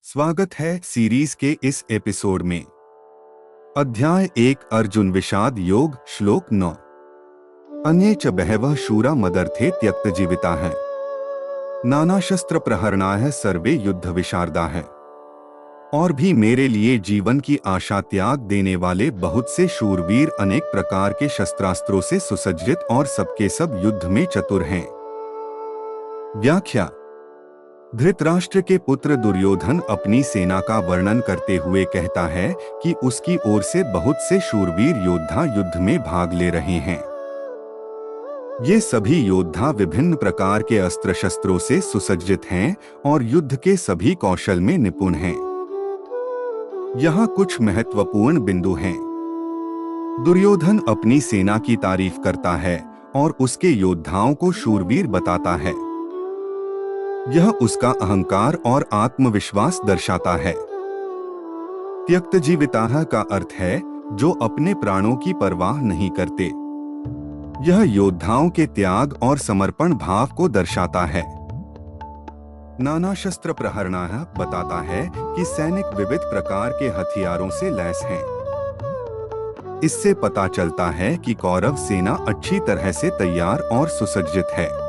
स्वागत है सीरीज के इस एपिसोड में। अध्याय 1 अर्जुन विषाद योग श्लोक 9। अन्ये च बहवः शूरा मदर्थे त्यक्त जीविता है, नाना शस्त्र प्रहरणाय सर्वे युद्ध विशारदा है। और भी मेरे लिए जीवन की आशा त्याग देने वाले बहुत से शूरवीर अनेक प्रकार के शस्त्रास्त्रों से सुसज्जित और सबके सब युद्ध में चतुर हैं। व्याख्या। धृतराष्ट्र के पुत्र दुर्योधन अपनी सेना का वर्णन करते हुए कहता है कि उसकी ओर से बहुत से शूरवीर योद्धा युद्ध में भाग ले रहे हैं। ये सभी योद्धा विभिन्न प्रकार के अस्त्र शस्त्रों से सुसज्जित हैं और युद्ध के सभी कौशल में निपुण हैं। यहाँ कुछ महत्वपूर्ण बिंदु हैं। दुर्योधन अपनी सेना की तारीफ करता है और उसके योद्धाओं को शूरवीर बताता है। यह उसका अहंकार और आत्मविश्वास दर्शाता है। त्यक्त जीविताः का अर्थ है जो अपने प्राणों की परवाह नहीं करते। यह योद्धाओं के त्याग और समर्पण भाव को दर्शाता है। नाना शस्त्र प्रहरणाः बताता है कि सैनिक विविध प्रकार के हथियारों से लैस हैं। इससे पता चलता है कि कौरव सेना अच्छी तरह से तैयार और सुसज्जित है।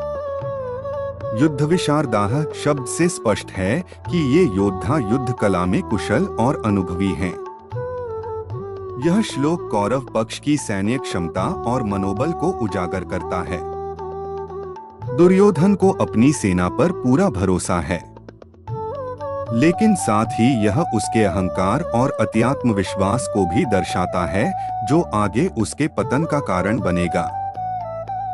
युद्ध विशारदाः शब्द से स्पष्ट है कि ये योद्धा युद्ध कला में कुशल और अनुभवी हैं। यह श्लोक कौरव पक्ष की सैन्य क्षमता और मनोबल को उजागर करता है। दुर्योधन को अपनी सेना पर पूरा भरोसा है, लेकिन साथ ही यह उसके अहंकार और अत्यात्म विश्वास को भी दर्शाता है जो आगे उसके पतन का कारण बनेगा।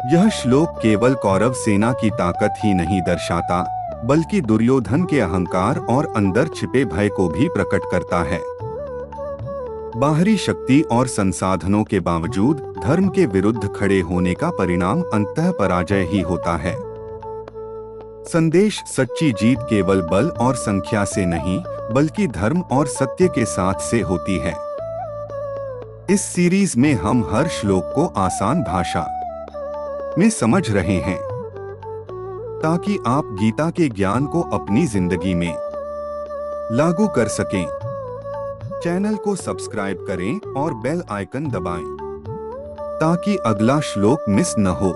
यह श्लोक केवल कौरव सेना की ताकत ही नहीं दर्शाता, बल्कि दुर्योधन के अहंकार और अंदर छिपे भय को भी प्रकट करता है। बाहरी शक्ति और संसाधनों के बावजूद धर्म के विरुद्ध खड़े होने का परिणाम अंततः पराजय ही होता है। संदेश सच्ची जीत केवल बल और संख्या से नहीं, बल्कि धर्म और सत्य के साथ से होती है। इस सीरीज में हम हर श्लोक को आसान भाषा में समझ रहे हैं ताकि आप गीता के ज्ञान को अपनी जिंदगी में लागू कर सकें। चैनल को सब्सक्राइब करें और बेल आइकन दबाएं ताकि अगला श्लोक मिस न हो।